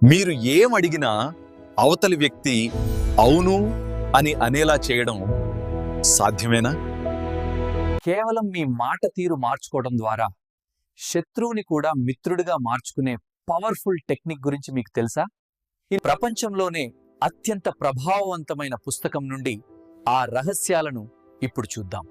మీరు ఏమడిగినా అవతలి వ్యక్తి అవును అని అనేలా చేయడం సాధ్యమేనా? కేవలం మీ మాట తీరు మార్చుకోవడం ద్వారా శత్రువుని కూడా మిత్రుడిగా మార్చుకునే పవర్ఫుల్ టెక్నిక్ గురించి మీకు తెలుసా? ఈ ప్రపంచంలోనే అత్యంత ప్రభావవంతమైన పుస్తకం నుండి ఆ రహస్యాలను ఇప్పుడు చూద్దాం.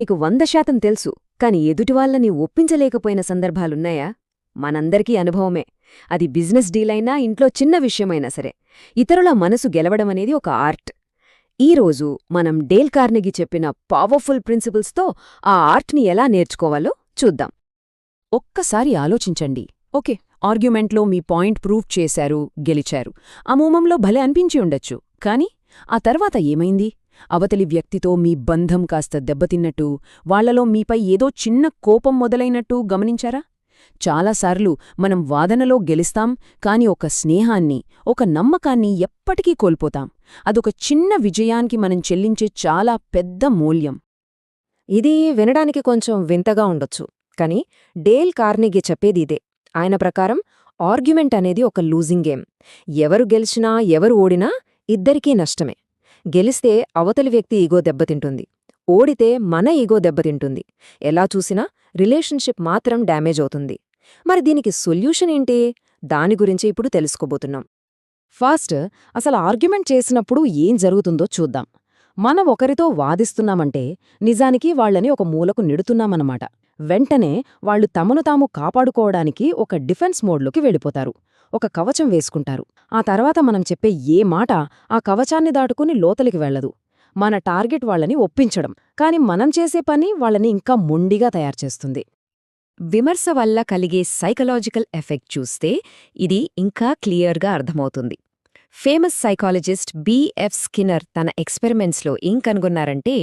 నీకు 100% తెలుసు, కాని ఎదుటివాళ్ళని ఒప్పించలేకపోయిన సందర్భాలున్నాయా? మనందరికీ అనుభవమే. అది బిజినెస్ డీలైనా, ఇంట్లో చిన్న విషయమైనా సరే. ఇతరుల మనసు గెలవడమనేది ఒక ఆర్ట్. ఈరోజు మనం డేల్ కార్నెగీ చెప్పిన పవర్ఫుల్ ప్రిన్సిపల్స్తో ఆ ఆర్ట్ని ఎలా నేర్చుకోవాలో చూద్దాం. ఒక్కసారి ఆలోచించండి. ఓకే, ఆర్గ్యుమెంట్లో మీ పాయింట్ ప్రూవ్ చేశారు, గెలిచారు. ఆ మూమంలో భలే అనిపించి ఉండొచ్చు. కాని ఆ తర్వాత ఏమైంది? అవతలి వ్యక్తితో మీ బంధం కాస్త దెబ్బతిన్నట్టు, వాళ్లలో మీపై ఏదో చిన్న కోపం మొదలైనట్టు గమనించారా? చాలాసార్లు మనం వాదనలో గెలుస్తాం, కాని ఒక స్నేహాన్ని, ఒక నమ్మకాన్ని ఎప్పటికీ కోల్పోతాం. అదొక చిన్న విజయానికి మనం చెల్లించే చాలా పెద్ద మూల్యం. ఇది వినడానికి కొంచెం వింతగా ఉండొచ్చు, కాని డేల్ కార్నెగీ చెప్పేదిదే. ఆయన ప్రకారం ఆర్గ్యుమెంట్ అనేది ఒక లూజింగ్ గేమ్. ఎవరు గెలిచినా ఎవరు ఓడినా ఇద్దరికీ నష్టమే. గెలిస్తే అవతలి వ్యక్తి ఈగో దెబ్బతింటుంది, ఓడితే మన ఈగో దెబ్బతింటుంది. ఎలా చూసినా రిలేషన్షిప్ మాత్రం డ్యామేజ్ అవుతుంది. మరి దీనికి సొల్యూషన్ ఏంటి? దాని గురించి ఇప్పుడు తెలుసుకోబోతున్నాం. ఫస్ట్, అసలు ఆర్గ్యుమెంట్ చేసినప్పుడు ఏం జరుగుతుందో చూద్దాం. మనం ఒకరితో వాదిస్తున్నామంటే నిజానికి వాళ్ళని ఒక మూలకు నెడుతున్నామన్నమాట. వెంటనే వాళ్లు తమను తాము కాపాడుకోవడానికి ఒక డిఫెన్స్ మోడ్లోకి వెళ్ళిపోతారు, ఒక కవచం వేసుకుంటారు. ఆ తర్వాత మనం చెప్పే ఏ మాట ఆ కవచాన్ని దాటుకుని లోతలికి వెళ్లదు. మన టార్గెట్ వాళ్ళని ఒప్పించడం, కాని మనం చేసే పని వాళ్ళని ఇంకా మొండిగా తయారుచేస్తుంది. విమర్శ వల్ల కలిగే సైకలాజికల్ ఎఫెక్ట్ చూస్తే ఇది ఇంకా క్లియర్గా అర్థమవుతుంది. Famous psychologist B.F. స్కిన్నర్ తన ఎక్స్పెరిమెంట్స్లో ఏం కనుగొన్నారంటే,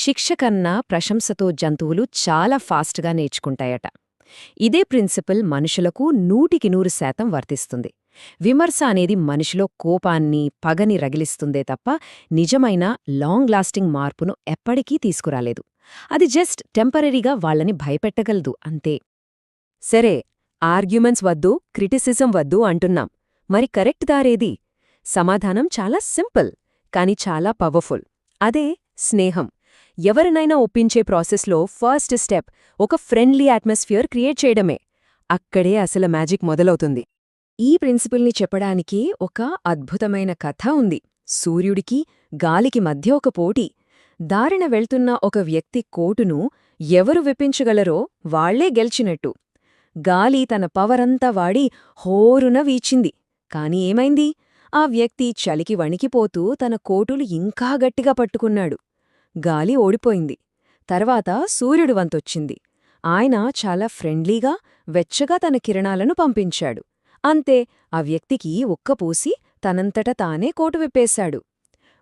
శిక్ష కన్నా ప్రశంసతో జంతువులు చాలా ఫాస్ట్గా నేర్చుకుంటాయట. ఇదే ప్రిన్సిపల్ మనుషులకు 100% వర్తిస్తుంది. విమర్శ అనేది మనిషిలో కోపాన్ని, పగని రగిలిస్తుందే తప్ప నిజమైన లాంగ్ లాస్టింగ్ మార్పును ఎప్పటికీ తీసుకురాలేదు. అది జస్ట్ టెంపరరీగా వాళ్లని భయపెట్టగలదు అంతే. సరే, ఆర్గ్యుమెంట్స్ వద్దు, క్రిటిసిజం వద్దు అంటున్నాం. మరి కరెక్ట్ దారేది? సమాధానం చాలా సింపుల్, కాని చాలా పవర్ఫుల్. అదే స్నేహం. ఎవరినైనా ఒప్పించే ప్రాసెస్లో ఫస్ట్ స్టెప్ ఒక ఫ్రెండ్లీ అట్మాస్ఫియర్ క్రియేట్ చేయడమే. అక్కడే అసలు మ్యాజిక్ మొదలవుతుంది. ఈ ప్రిన్సిపుల్ని చెప్పడానికి ఒక అద్భుతమైన కథ ఉంది. సూర్యుడికి, గాలికి మధ్య ఒక పోటీ. దారిన వెళ్తున్న ఒక వ్యక్తి కోటును ఎవరు విప్పించగలరో వాళ్లే గెలిచినట్టు. గాలి తన పవరంతా వాడి హోరున వీచింది. కాని ఏమైంది? ఆ వ్యక్తి చలికి వణికిపోతూ తన కోటులు ఇంకా గట్టిగా పట్టుకున్నాడు. గాలి ఓడిపోయింది. తర్వాత సూర్యుడి వంతొచ్చింది. ఆయన చాలా ఫ్రెండ్లీగా, వెచ్చగా తన కిరణాలను పంపించాడు. అంతే, ఆ వ్యక్తికి ఉక్కపూసి తనంతట తానే కోటు విప్పేశాడు.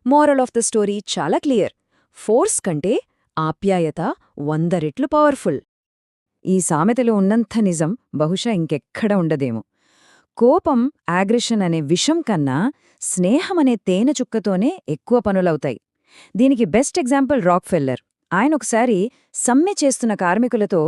మోరల్ ఆఫ్ ద స్టోరీ చాలా క్లియర్. ఫోర్స్ కంటే ఆప్యాయత 100 రెట్లు పవర్ఫుల్. ఈ సామెతలో ఉన్నంత నిజం బహుశా ఇంకెక్కడ ఉండదేమో. కోపం, యాగ్రెషన్ అనే విషం కన్నా స్నేహమనే తేనెచుక్కతోనే ఎక్కువ పనులవుతాయి. దీనికి బెస్ట్ ఎగ్జాంపుల్ రాక్ఫెల్లర్. ఆయనొకసారి సమ్మె చేస్తున్న కార్మికులతో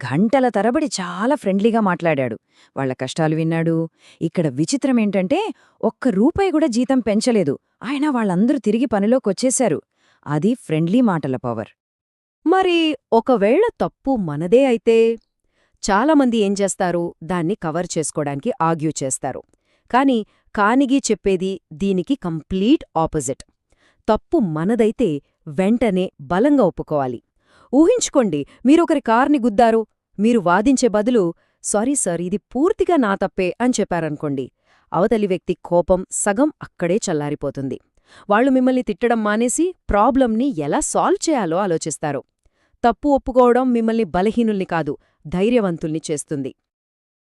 గంటల తరబడి చాలా ఫ్రెండ్లీగా మాట్లాడాడు. వాళ్ల కష్టాలు విన్నాడు. ఇక్కడ విచిత్రమేంటంటే ₹1 కూడా జీతం పెంచలేదు. ఆయన వాళ్ళందరూ తిరిగి పనిలోకొచ్చేశారు. అది ఫ్రెండ్లీ మాటల పవర్. మరి ఒకవేళ తప్పు మనదే అయితే? చాలామంది ఏం చేస్తారు? దాన్ని కవర్ చేసుకోవడానికి ఆర్గ్యూ చేస్తారు. కాని కార్నెగీ చెప్పేది దీనికి కంప్లీట్ ఆపోజిట్. తప్పు మనదైతే వెంటనే బలంగా ఒప్పుకోవాలి. ఊహించుకోండి, మీరొకరి కార్ని గుద్దారు. మీరు వాదించే బదులు సారీ సార్, ఇది పూర్తిగా నా తప్పే అని చెప్పారనుకోండి. అవతలి వ్యక్తి కోపం సగం అక్కడే చల్లారిపోతుంది. వాళ్లు మిమ్మల్ని తిట్టడం మానేసి ప్రాబ్లంని ఎలా సాల్వ్ చేయాలో ఆలోచిస్తారు. తప్పు ఒప్పుకోవడం మిమ్మల్ని బలహీనుల్ని కాదు, ధైర్యవంతుల్ని చేస్తుంది.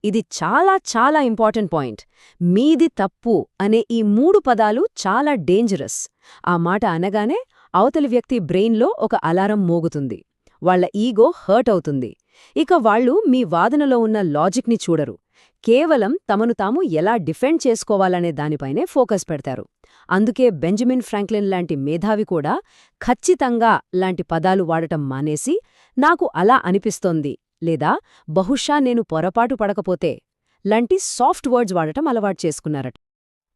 ఇది చాలా చాలా ఇంపార్టెంట్ పాయింట్. మీది తప్పు అనే ఈ 3 పదాలు చాలా డేంజరస్. ఆ మాట అనగానే అవతలి వ్యక్తి బ్రెయిన్లో ఒక అలారం మోగుతుంది. వాళ్ల ఈగో హర్ట్ అవుతుంది. ఇక వాళ్లు మీ వాదనలో ఉన్న లాజిక్ని చూడరు. కేవలం తమను తాము ఎలా డిఫెండ్ చేసుకోవాలనే దానిపైనే ఫోకస్ పెడతారు. అందుకే బెంజమిన్ ఫ్రాంక్లిన్ లాంటి మేధావి కూడా ఖచ్చితంగా లాంటి పదాలు వాడటం మానేసి నాకు అలా అనిపిస్తోంది లేదా బహుశా నేను పొరపాటు పడకపోతే లాంటి సాఫ్ట్ వర్డ్స్ వాడటం అలవాటు చేసుకున్నారట.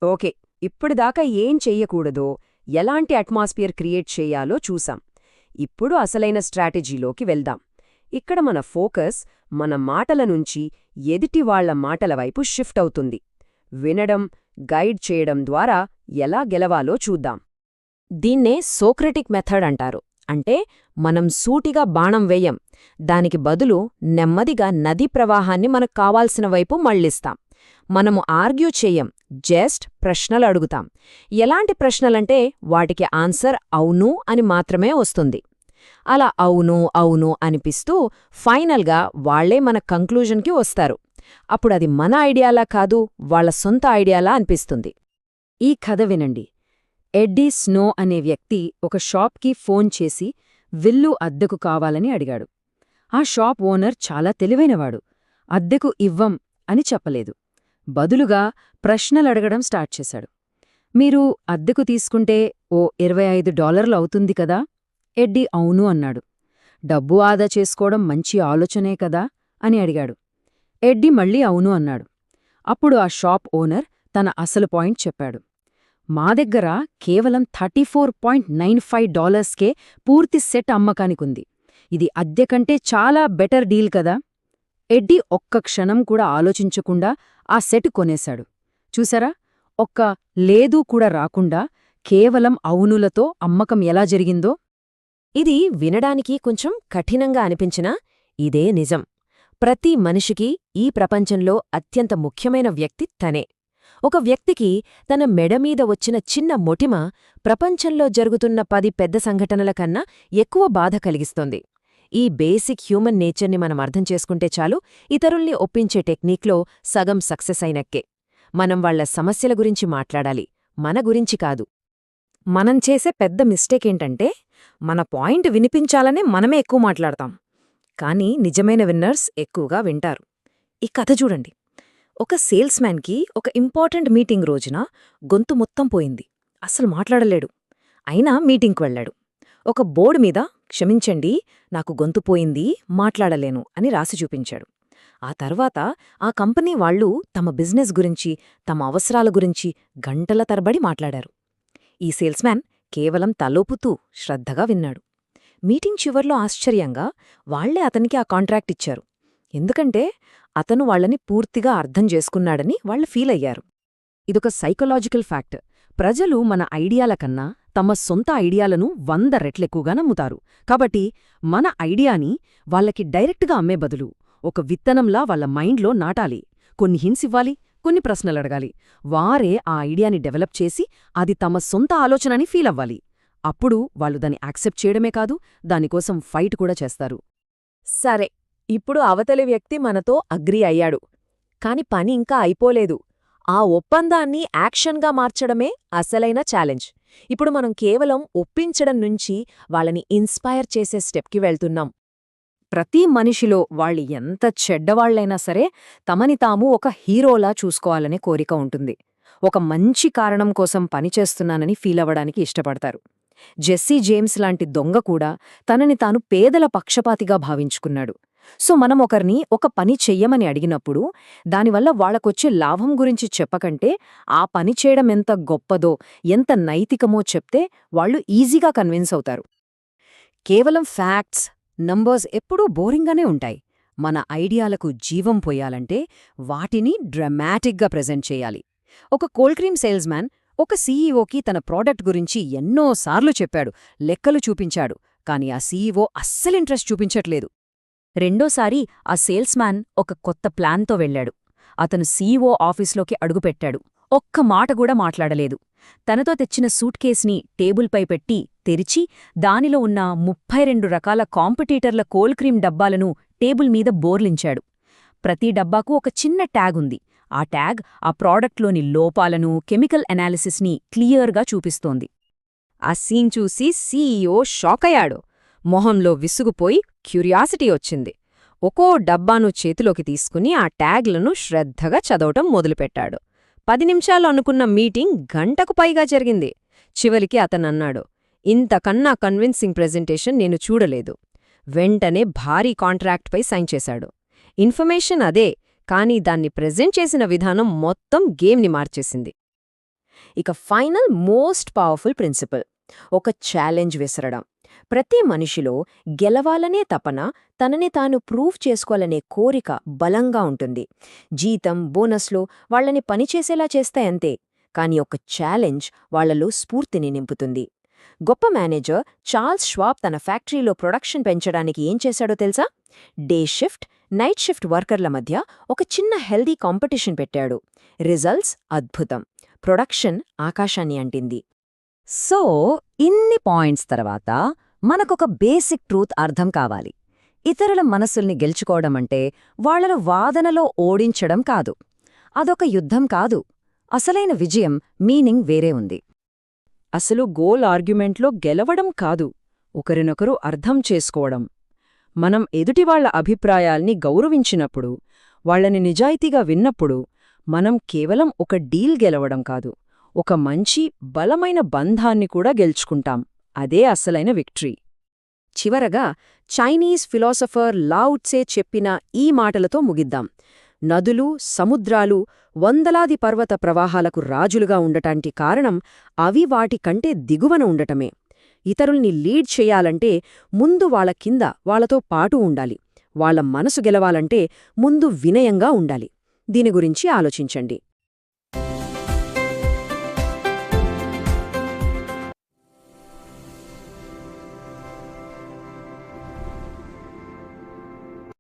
ఓకే, ఇప్పటిదాకా ఏం చెయ్యకూడదో, ఎలాంటి అట్మాస్ఫియర్ క్రియేట్ చెయ్యాలో చూసాం. ఇప్పుడు అసలైన స్ట్రాటజీలోకి వెళ్దాం. ఇక్కడ మన ఫోకస్ మన మాటల నుంచి ఎదుటివాళ్ల మాటల వైపు షిఫ్ట్ అవుతుంది. వినడం, గైడ్ చేయడం ద్వారా ఎలా గెలవాలో చూద్దాం. దీన్నే సోక్రటిక్ మెథడ్ అంటారు. అంటే మనం సూటిగా బాణం వేయం, దానికి బదులు నెమ్మదిగా నదీ ప్రవాహాన్ని మనకు కావాల్సిన వైపు మళ్లిస్తాం. మనము ఆర్గ్యూ చెయ్యం, జస్ట్ ప్రశ్నలు అడుగుతాం. ఎలాంటి ప్రశ్నలంటే వాటికి ఆన్సర్ అవును అని మాత్రమే వస్తుంది. అలా అవును అవును అనిపిస్తూ ఫైనల్గా వాళ్లే మన కంక్లూజన్కి వస్తారు. అప్పుడది మన ఐడియాలా కాదు, వాళ్ల సొంత ఐడియాలా అనిపిస్తుంది. ఈ కథ వినండి. ఎడ్డీ స్నో అనే వ్యక్తి ఒక షాప్కి ఫోన్ చేసి విల్లు అద్దెకు కావాలని అడిగాడు. ఆ షాప్ ఓనర్ చాలా తెలివైనవాడు. అద్దెకు ఇవ్వం అని చెప్పలేదు. బదులుగా ప్రశ్నలడగడం స్టార్ట్ చేశాడు. మీరు అద్దెకు తీసుకుంటే ఓ $25 అవుతుంది కదా? ఎడ్డీ అవును అన్నాడు. డబ్బు ఆదా చేసుకోవడం మంచి ఆలోచనే కదా అని అడిగాడు. ఎడ్డీ మళ్ళీ అవును అన్నాడు. అప్పుడు ఆ షాప్ ఓనర్ తన అసలు పాయింట్ చెప్పాడు. మా దగ్గర కేవలం $34.95కే పూర్తి సెట్ అమ్మకానికుంది. ఇది అద్దె కంటే చాలా బెటర్ డీల్ కదా? ఎడ్డీ ఒక్క క్షణం కూడా ఆలోచించకుండా ఆ సెట్ కొనేశాడు. చూసారా, ఒక్క లేదు కూడా రాకుండా కేవలం అవునులతో అమ్మకం ఎలా జరిగిందో? ఇది వినడానికి కొంచెం కఠినంగా అనిపించినా ఇదే నిజం. ప్రతి మనిషికి ఈ ప్రపంచంలో అత్యంత ముఖ్యమైన వ్యక్తి తనే. ఒక వ్యక్తికి తన మెడమీద వచ్చిన చిన్న మొటిమ ప్రపంచంలో జరుగుతున్న 10 పెద్ద సంఘటనల కన్నా ఎక్కువ బాధ కలిగిస్తోంది. ఈ బేసిక్ హ్యూమన్ నేచర్ని మనం అర్థం చేసుకుంటే చాలు, ఇతరుల్ని ఒప్పించే టెక్నిక్లో సగం సక్సెస్ అయినక్కే. మనం వాళ్ల సమస్యల గురించి మాట్లాడాలి, మన గురించి కాదు. మనం చేసే పెద్ద మిస్టేక్ ఏంటంటే మన పాయింట్ వినిపించాలనే మనమే ఎక్కువ మాట్లాడతాం. కానీ నిజమైన విన్నర్స్ ఎక్కువగా వింటారు. ఈ కథ చూడండి. ఒక సేల్స్మ్యాన్కి ఒక ఇంపార్టెంట్ మీటింగ్ రోజున గొంతు మొత్తం పోయింది. అస్సలు మాట్లాడలేడు. అయినా మీటింగ్కి వెళ్లాడు. ఒక బోర్డు మీద క్షమించండి, నాకు గొంతు పోయింది, మాట్లాడలేను అని రాసి చూపించాడు. ఆ తర్వాత ఆ కంపెనీ వాళ్లు తమ బిజినెస్ గురించి, తమ అవసరాల గురించి గంటల తరబడి మాట్లాడారు. ఈ సేల్స్మ్యాన్ కేవలం తలోపుతూ శ్రద్ధగా విన్నాడు. మీటింగ్ చివర్లో ఆశ్చర్యంగా వాళ్లే అతనికి ఆ కాంట్రాక్ట్ ఇచ్చారు. ఎందుకంటే అతను వాళ్లని పూర్తిగా అర్థం చేసుకున్నాడని వాళ్లు ఫీల్ అయ్యారు. ఇదొక సైకలాజికల్ ఫ్యాక్ట్. ప్రజలు మన ఐడియాల కన్నా తమ సొంత ఐడియాలను 100 రెట్లెక్కువగా నమ్ముతారు. కాబట్టి మన ఐడియాని వాళ్లకి డైరెక్ట్గా అమ్మే బదులు ఒక విత్తనంలా వాళ్ల మైండ్లో నాటాలి. కొన్ని హింట్స్ ఇవ్వాలి, కొన్ని ప్రశ్నలడగాలి. వారే ఆ ఐడియాని డెవలప్ చేసి అది తమ సొంత ఆలోచనని ఫీల్ అవ్వాలి. అప్పుడు వాళ్ళు దాన్ని యాక్సెప్ట్ చేయడమే కాదు, దానికోసం ఫైట్ కూడా చేస్తారు. సరే, ఇప్పుడు అవతలి వ్యక్తి మనతో అగ్రీ అయ్యాడు. కాని పని ఇంకా అయిపోలేదు. ఆ ఒప్పందాన్ని యాక్షన్గా మార్చడమే అసలైన ఛాలెంజ్. ఇప్పుడు మనం కేవలం ఒప్పించడం నుంచి వాళ్ళని ఇన్స్పైర్ చేసే స్టెప్కి వెళ్తున్నాం. ప్రతి మనిషిలో వాళ్ళు ఎంత చెడ్డవాళ్లైనా సరే తమని తాము ఒక హీరోలా చూసుకోవాలనే కోరిక ఉంటుంది. ఒక మంచి కారణం కోసం పనిచేస్తున్నానని ఫీలవ్వడానికి ఇష్టపడతారు. జెస్సీ జేమ్స్ లాంటి దొంగ కూడా తనని తాను పేదల పక్షపాతిగా భావించుకున్నాడు. సో మనం ఒకరిని ఒక పని చెయ్యమని అడిగినప్పుడు దానివల్ల వాళ్లకొచ్చే లాభం గురించి చెప్పకంటే ఆ పని చేయడం ఎంత గొప్పదో, ఎంత నైతికమో చెప్తే వాళ్లు ఈజీగా కన్విన్స్ అవుతారు. కేవలం ఫ్యాక్ట్స్, నంబర్స్ ఎప్పుడూ బోరింగ్గానే ఉంటాయి. మన ఐడియాలకు జీవం పోయాలంటే వాటిని డ్రమాటిక్గా ప్రెజెంట్ చేయాలి. ఒక కోల్డ్ క్రీమ్ సేల్స్మ్యాన్ ఒక సీఈఓకి తన ప్రోడక్ట్ గురించి ఎన్నోసార్లు చెప్పాడు, లెక్కలు చూపించాడు. కాని ఆ సీఈఓ అస్సలు ఇంట్రెస్ట్ చూపించట్లేదు. రెండోసారి ఆ సేల్స్మ్యాన్ ఒక కొత్త ప్లాన్తో వెళ్లాడు. అతను సీఈఓ ఆఫీస్లోకి అడుగుపెట్టాడు. ఒక్క మాట కూడా మాట్లాడలేదు. తనతో తెచ్చిన సూట్ కేస్ని టేబుల్పై పెట్టి తెరిచి దానిలో ఉన్న 32 రకాల కాంపిటీటర్ల కోల్డ్ క్రీమ్ డబ్బాలను టేబుల్ మీద బోర్లించాడు. ప్రతి డబ్బాకు ఒక చిన్న ట్యాగ్ ఉంది. ఆ ట్యాగ్ ఆ ప్రాడక్ట్లోని లోపాలను, కెమికల్ అనాలిసిస్ని క్లియర్గా చూపిస్తోంది. ఆ సీన్ చూసి సీఈఓ షాకయ్యాడు. మొహంలో విసుగుపోయి క్యూరియాసిటీ వచ్చింది. ఒక్కో డబ్బాను చేతిలోకి తీసుకుని ఆ ట్యాగ్లను శ్రద్ధగా చదవటం మొదలుపెట్టాడు. 10 నిమిషాలు అనుకున్న మీటింగ్ గంటకు పైగా జరిగింది. చివరికి అతనన్నాడు, ఇంతకన్నా కన్విన్సింగ్ ప్రెజెంటేషన్ నేను చూడలేదు. వెంటనే భారీ కాంట్రాక్ట్పై సైన్ చేశాడు. ఇన్ఫర్మేషన్ అదే, కానీ దాన్ని ప్రెజెంట్ చేసిన విధానం మొత్తం గేమ్ని మార్చేసింది. ఇక ఫైనల్ మోస్ట్ పవర్ఫుల్ ప్రిన్సిపల్, ఒక ఛాలెంజ్ విసరడం. ప్రతి మనిషిలో గెలవాలనే తపన, తనని తాను ప్రూవ్ చేసుకోవాలనే కోరిక బలంగా ఉంటుంది. జీతం, బోనస్లు వాళ్లని పనిచేసేలా చేస్తాయంతే, కాని ఒక ఛాలెంజ్ వాళ్లలో స్ఫూర్తిని నింపుతుంది. గొప్ప మేనేజర్ చార్ల్స్ ష్వాబ్ తన ఫ్యాక్టరీలో ప్రొడక్షన్ పెంచడానికి ఏం చేశాడో తెలుసా? డే షిఫ్ట్, నైట్ షిఫ్ట్ వర్కర్ల మధ్య ఒక చిన్న హెల్దీ కాంపిటీషన్ పెట్టాడు. రిజల్ట్స్ అద్భుతం. ప్రొడక్షన్ ఆకాశాన్ని అంటింది. సో ఇన్ని పాయింట్స్ తర్వాత మనకొక బేసిక్ ట్రూత్ అర్థం కావాలి. ఇతరుల మనసుల్ని గెలుచుకోవడమంటే వాళ్లను వాదనలో ఓడించడం కాదు. అదొక యుద్ధం కాదు. అసలైన విజయం మీనింగ్ వేరే ఉంది. అసలు గోల్ ఆర్గ్యుమెంట్లో గెలవడం కాదు, ఒకరినొకరు అర్థం చేసుకోవడం. మనం ఎదుటివాళ్ల అభిప్రాయాల్ని గౌరవించినప్పుడు, వాళ్లని నిజాయితీగా విన్నప్పుడు, మనం కేవలం ఒక డీల్ గెలవడం కాదు, ఒక మంచి బలమైన బంధాన్ని కూడా గెలుచుకుంటాం. అదే అసలైన విక్టరీ. చివరగా చైనీస్ ఫిలాసఫర్ లావ్ ట్సే చెప్పిన ఈ మాటలతో ముగిద్దాం. నదులు, సముద్రాలు వందలాది పర్వత ప్రవాహాలకు రాజులుగా ఉండటానికి కారణం అవి వాటి కంటే దిగువన ఉండటమే. ఇతరుల్ని లీడ్ చెయ్యాలంటే ముందు వాళ్ళ కింద వాళ్లతో పాటు ఉండాలి. వాళ్ల మనసు గెలవాలంటే ముందు వినయంగా ఉండాలి. దీని గురించి ఆలోచించండి.